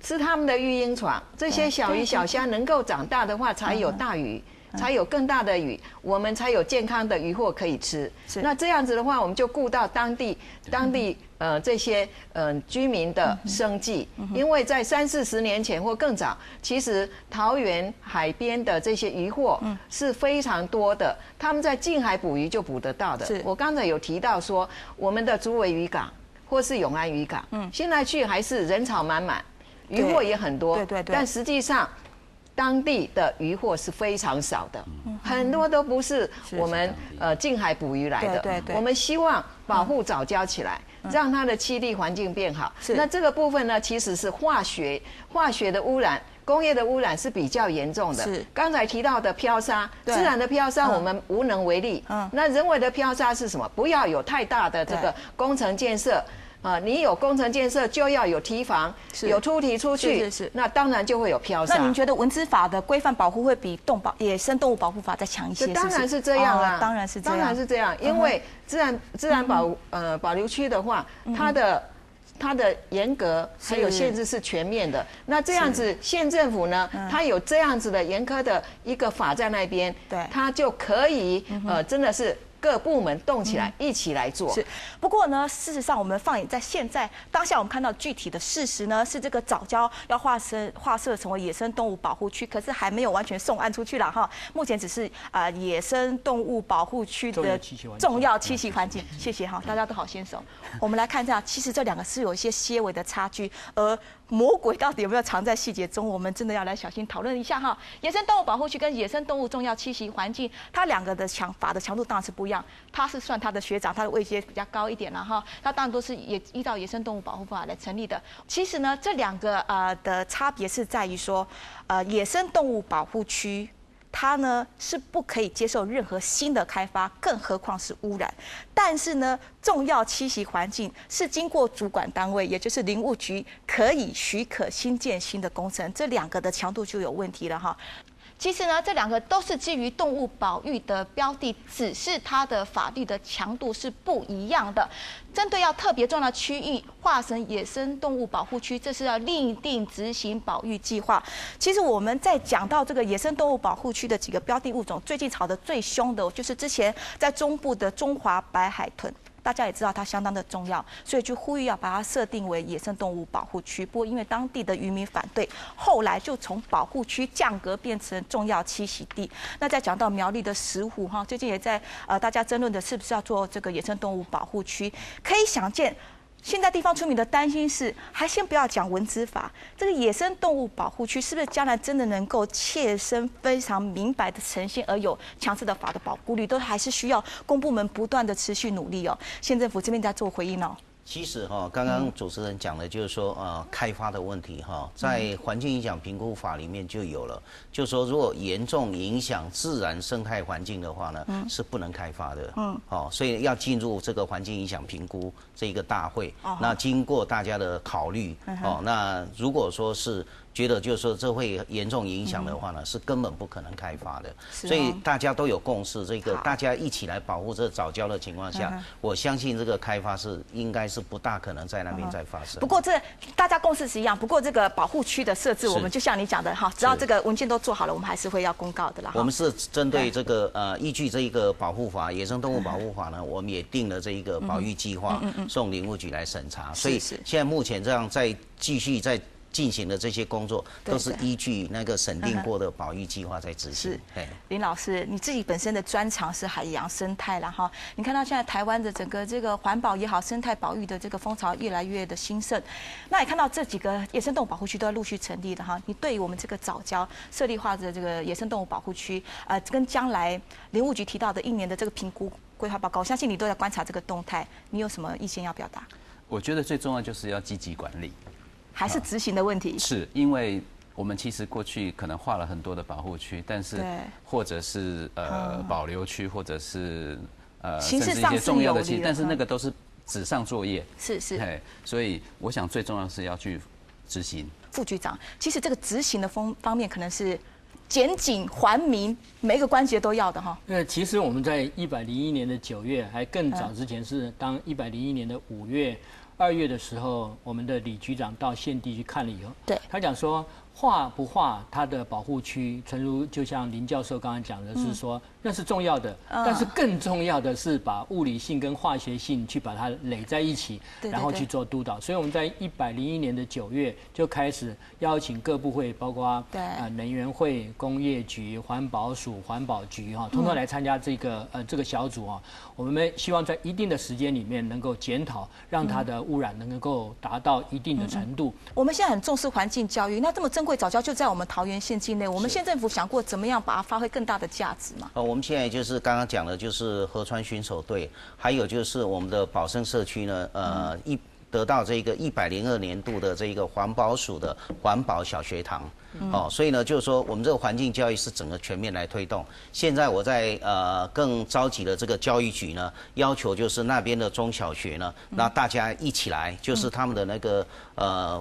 是他们的育婴床，这些小鱼小虾能够长大的话，才有大鱼。才有更大的鱼，我们才有健康的渔获可以吃。那这样子的话，我们就顾到当地这些居民的生计，因为在30-40年前或更早，其实桃园海边的这些渔获是非常多的，他们在近海捕鱼就捕得到的。我刚才有提到说，我们的竹围渔港或是永安渔港，现在去还是人潮满满，渔获也很多，但实际上当地的渔获是非常少的，很多都不是我们近海捕鱼来的。我们希望保护藻礁起来，让它的栖地环境变好。那这个部分呢，其实是化学的污染。工业的污染是比较严重的。刚才提到的漂沙，自然的漂沙我们无能为力。那人为的漂沙是什么？不要有太大的这个工程建设。你有工程建设就要有堤防，有突堤出去，那当然就会有漂沙。那您觉得文资法的规范保护会比野生动物保护法再强一些？当然是这样啊，当然是这样，当然是这样，因为自然保留区的话，它的严格还有限制是全面的。那这样子，县政府呢，它有这样子的严苛的一个法在那边，它就可以真的是。各部门动起来，一起来做。是，不过呢，事实上我们放眼在现在当下，我们看到具体的事实呢，是这个藻礁要划设成为野生动物保护区，可是还没有完全送案出去了哈。目前只是野生动物保护区的重要栖息环境。谢谢哈，大家都好先手。我们来看一下，其实这两个是有一些些微的差距，而魔鬼到底有没有藏在细节中，我们真的要来小心讨论一下哈。野生动物保护区跟野生动物重要栖息环境，它两个的法的强度当然是不一样。他是算他的学长，他的位阶比较高一点了哈。他当然都是也依照野生动物保护法来成立的。其实呢，这两个的差别是在于说，野生动物保护区。它呢是不可以接受任何新的开发，更何况是污染。但是呢，重要栖息环境是经过主管单位，也就是林务局可以许可新建新的工程，这两个的强度就有问题了哈。其实呢，这两个都是基于动物保育的标的，只是它的法律的强度是不一样的。针对要特别重要的区域划成野生动物保护区，这是要另定执行保育计划。其实我们在讲到这个野生动物保护区的几个标的物种，最近吵得最凶的就是之前在中部的中华白海豚。大家也知道它相当的重要，所以就呼吁要把它设定为野生动物保护区。不过因为当地的渔民反对，后来就从保护区降格变成重要栖息地。那再讲到苗栗的石虎哈，最近也在大家争论的是不是要做这个野生动物保护区，可以想见。现在地方村民的担心是，还先不要讲文资法，这个野生动物保护区是不是将来真的能够切身非常明白的呈现，而有强势的法的保护力，都还是需要公部门不断的持续努力哦。县政府这边在做回应哦。其实刚刚主持人讲的就是说开发的问题在环境影响评估法里面就有了，就是说如果严重影响自然生态环境的话呢，是不能开发的。所以要进入这个环境影响评估这一个大会，那经过大家的考虑，那如果说是觉得就是说这会严重影响的话呢，是根本不可能开发的。所以大家都有共识，这个大家一起来保护这藻礁的情况下，我相信这个开发是应该是不大可能在那边再发生。不过这大家共识是一样，不过这个保护区的设置，我们就像你讲的哈，只要这个文件都做好了，我们还是会要公告的啦。我们是针对这个依据这一个保护法，野生动物保护法呢，我们也定了这一个保育计划，送林务局来审查。所以现在目前这样在继续在进行的这些工作，都是依据那个审定过的保育计划在执行。是，林老师，你自己本身的专长是海洋生态啦哈，你看到现在台湾的整个这个环保也好，生态保育的这个风潮越来越的兴盛，那也看到这几个野生动物保护区都要陆续成立的哈。你对于我们这个藻礁设立化的这个野生动物保护区，跟将来林务局提到的1年的这个评估规划报告，我相信你都在观察这个动态，你有什么意见要表达？我觉得最重要就是要积极管理。还是执行的问题，是因为我们其实过去可能划了很多的保护区，但是或者是保留区，或者是形式上是有的，但是那个都是纸上作业，是，所以我想最重要是要去执行。副局长，其实这个执行的方面可能是检警、环民每一个关节都要的哈。其实我们在101年的9月，还更早之前是当101年的5月。2月的时候，我们的李局长到县地去看了以后，对他讲说，划不划它的保护区，诚如就像林教授刚刚讲的是说，那是重要的，但是更重要的是把物理性跟化学性去把它垒在一起，然后去做督导。所以我们在101年的9月就开始邀请各部会，包括能源会、工业局、环保署、环保局哈，通通来参加这个小组啊。我们希望在一定的时间里面能够检讨，让它的污染能够达到一定的程度。我们现在很重视环境教育，那这么珍贵藻礁就在我们桃园县境内，我们县政府想过怎么样把它发挥更大的价值吗？我们现在就是刚刚讲的，就是河川巡守队，还有就是我们的保生社区呢，得到这个102年度的这个环保署的环保小学堂。所以呢，就是说我们这个环境教育是整个全面来推动。现在我在更召集了这个教育局呢，要求就是那边的中小学呢，那大家一起来，就是他们的那个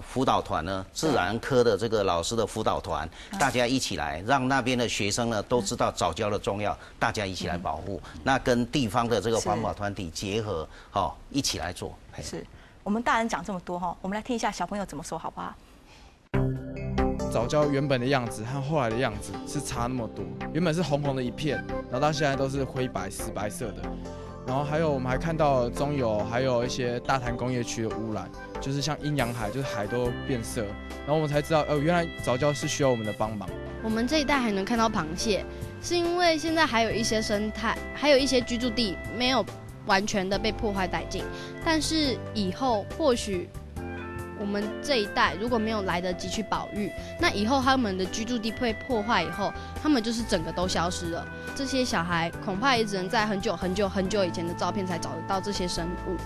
辅导团呢，自然科的这个老师的辅导团，大家一起来，让那边的学生呢都知道藻礁的重要，大家一起来保护。那跟地方的这个环保团体结合，一起来做。是我们大人讲这么多哈，我们来听一下小朋友怎么说，好不好？藻礁原本的样子和后来的样子是差那么多，原本是红红的一片，然后到现在都是灰白、死白色的。然后还有我们还看到中游还有一些大潭工业区的污染，就是像阴阳海，就是海都变色。然后我们才知道，原来藻礁是需要我们的帮忙。我们这一带还能看到螃蟹，是因为现在还有一些生态，还有一些居住地没有完全的被破坏殆尽，但是以后或许我们这一代如果没有来得及去保育，那以后他们的居住地被破坏以后，他们就是整个都消失了。这些小孩恐怕也只能在很久以前的照片才找得到这些生物，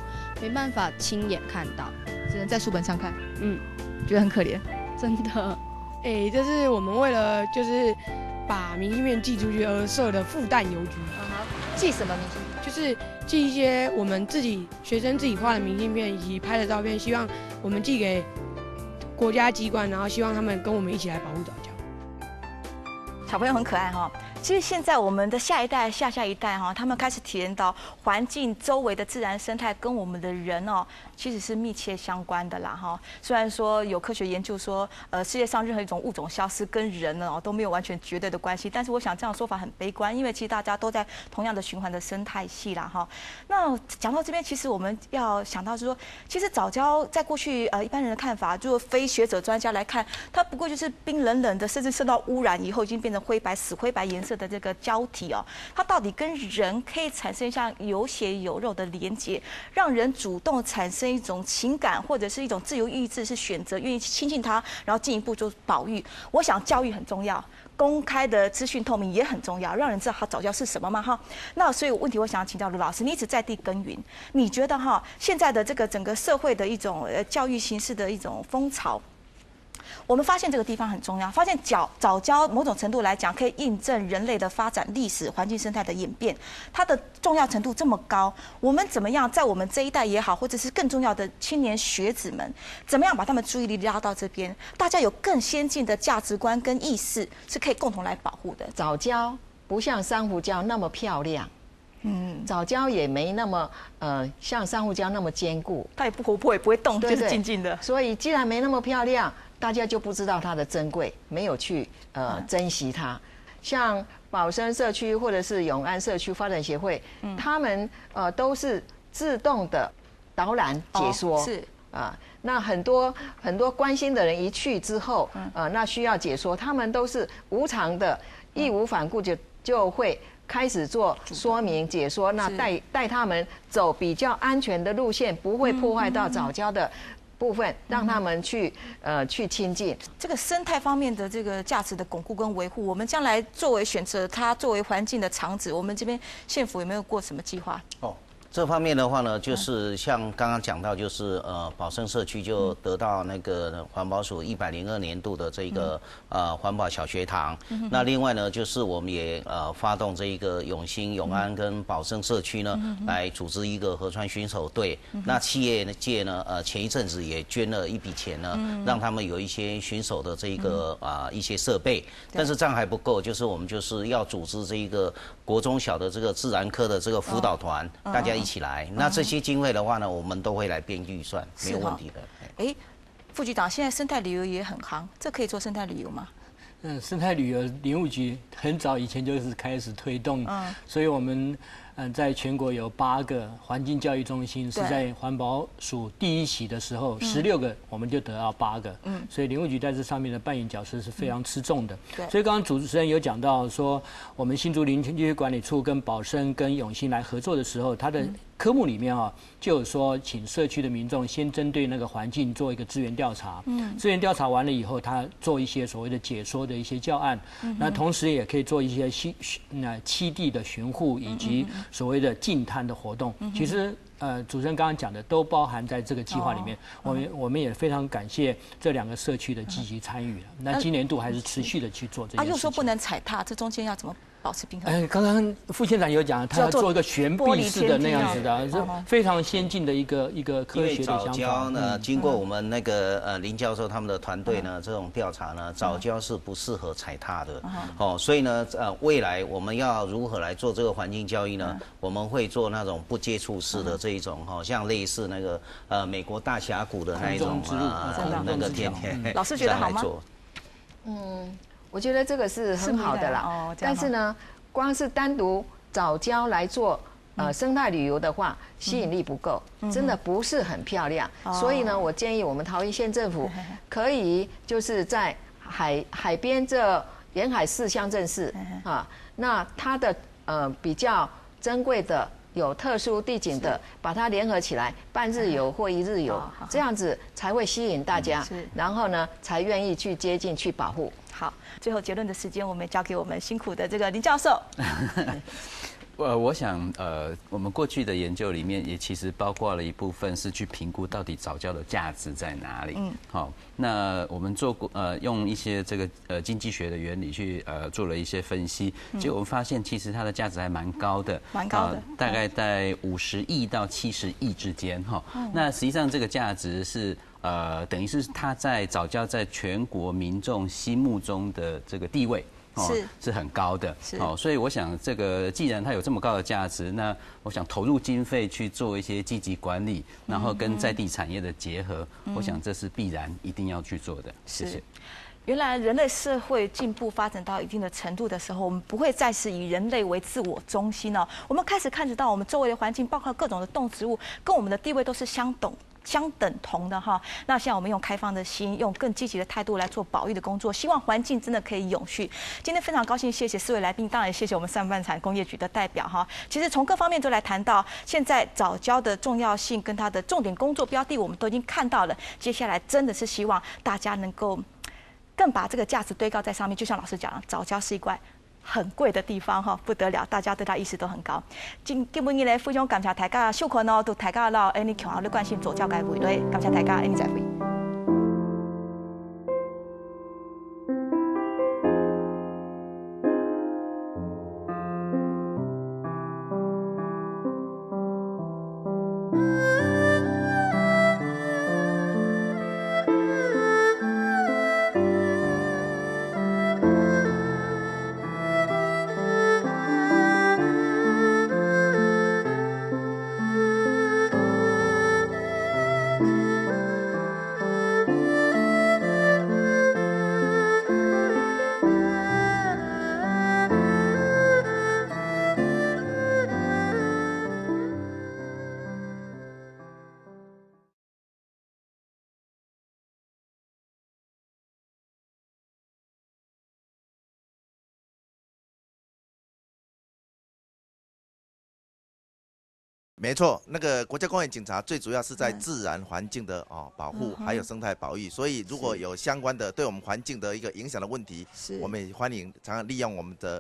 没办法亲眼看到，只能在书本上看。觉得很可怜，真的。这是我们为了就是把明信片寄出去而设的复旦邮局。寄什么明信片？就是寄一些我们学生自己画的明信片以及拍的照片，希望我们寄给国家机关，然后希望他们跟我们一起来保护藻礁。小朋友很可爱哈。其实现在我们的下一代、下下一代哈，他们开始体验到环境周围的自然生态跟我们的人哦，其实是密切相关的啦哈。虽然说有科学研究说，世界上任何一种物种消失跟人呢都没有完全绝对的关系，但是我想这样说法很悲观，因为其实大家都在同样的循环的生态系啦哈。那讲到这边，其实我们要想到就是说，其实藻礁在过去一般人的看法，就非学者专家来看，它不过就是冰冷冷的，甚至受到污染以后已经变成灰白、死灰白颜色的这个胶体哦，它到底跟人可以产生像有血有肉的连结，让人主动产生一种情感或者是一种自由意志，是选择愿意亲近它，然后进一步就保育。我想教育很重要，公开的资讯透明也很重要，让人知道它藻礁是什么嘛哈。那所以问题我想请教卢老师，你一直在地耕耘，你觉得哈现在的这个整个社会的一种教育形式的一种风潮？我们发现这个地方很重要，发现藻礁某种程度来讲可以印证人类的发展历史、环境生态的演变，它的重要程度这么高，我们怎么样在我们这一代也好，或者是更重要的青年学子们，怎么样把他们注意力拉到这边，大家有更先进的价值观跟意识，是可以共同来保护的。藻礁不像珊瑚礁那么漂亮。藻礁也没那么像珊瑚礁那么坚固，它也不活泼，也不会动，就是静静的。所以既然没那么漂亮，大家就不知道它的珍贵，没有去珍惜它。像保生社区或者是永安社区发展协会，他们都是自动的导览解说，是那很多关心的人一去之后，那需要解说，他们都是无偿的，义无反顾就会开始做说明解说，那带他们走比较安全的路线，不会破坏到藻礁的部分，让他们去亲近。这个生态方面的这个价值的巩固跟维护，我们将来作为选择它作为环境的场址，我们这边县府有没有过什么计划？这方面的话呢，就是像刚刚讲到，就是保生社区就得到那个环保署102年度的这个环保小学堂。那另外呢，就是我们也发动这一个永兴、永安跟保生社区呢，来组织一个河川巡守队。那企业界呢，前一阵子也捐了一笔钱呢，让他们有一些巡守的这一个一些设备。但是这样还不够，就是我们就是要组织这一个国中小的这个自然科的这个辅导团，大家一起来。那这些经费的话呢，我们都会来编预算，没有问题的。副局长，现在生态旅游也很夯，这可以做生态旅游吗？生态旅游林务局很早以前就是开始推动，所以我们在全国有8个环境教育中心，是在环保署第1期的时候，16个我们就得到8个，所以林务局在这上面的扮演角色是非常吃重的。所以刚刚主持人有讲到说，我们新竹林区管理处跟保生跟永兴来合作的时候，它的科目里面就有说，请社区的民众先针对那个环境做一个资源调查。资源调查完了以后，他做一些所谓的解说的一些教案。那同时也可以做一些栖地的巡护以及所谓的净滩的活动。其实主持人刚刚讲的都包含在这个计划里面。我们也非常感谢这2个社区的积极参与。那今年度还是持续的去做这件事情。又说不能踩踏，这中间要怎么保持平衡？刚刚副县长有讲，他要做一个悬臂式的那样子的，是非常先进的一一个科学的想法。早教呢，经过我们那个林教授他们的团队呢，这种调查呢，早教是不适合踩踏的。所以呢，未来我们要如何来做这个环境教育呢？我们会做那种不接触式的这一种像类似那个美国大峡谷的那一种那个天老师觉得好吗？我觉得这个是很好的啦，但是呢，光是单独早教来做生态旅游的话，吸引力不够，真的不是很漂亮。所以呢，我建议我们桃园县政府可以就是在海边这沿海4乡镇市那它的比较珍贵的有特殊地景的，把它联合起来半日游或1日游，这样子才会吸引大家，然后呢才愿意去接近去保护。好，最后结论的时间，我们交给我们辛苦的这个林教授。我想我们过去的研究里面也其实包括了一部分是去评估到底早教的价值在哪里。好，那我们做过用一些这个经济学的原理去做了一些分析，结果我们发现其实它的价值还蛮高的，大概在50亿到70亿之间那实际上这个价值是等于是它在早教在全国民众心目中的这个地位。是很高的，所以我想这个既然它有这么高的价值，那我想投入经费去做一些积极管理，然后跟在地产业的结合，我想这是必然一定要去做的。谢谢。原来人类社会进步发展到一定的程度的时候，我们不会再是以人类为自我中心了。我们开始看得到我们周围的环境，包括各种的动植物，跟我们的地位都是相等同的哈。那现在我们用开放的心，用更积极的态度来做保育的工作，希望环境真的可以永续。今天非常高兴，谢谢4位来宾，当然也谢谢我们上半场工业局的代表哈。其实从各方面都来谈到现在早教的重要性跟它的重点工作标的，我们都已经看到了。接下来真的是希望大家能够更把这个价值堆高在上面。就像老师讲了，早教是一块很贵的地方哈，不得了，大家对它意识都很高。今日咧，非常感谢大家收看哦，都大家了，你强烈关心早教界未来，感谢大家，你再会。没错，那个国家公园警察最主要是在自然环境的保护，还有生态保育。所以如果有相关的对我们环境的一个影响的问题，我们也欢迎常常利用我们的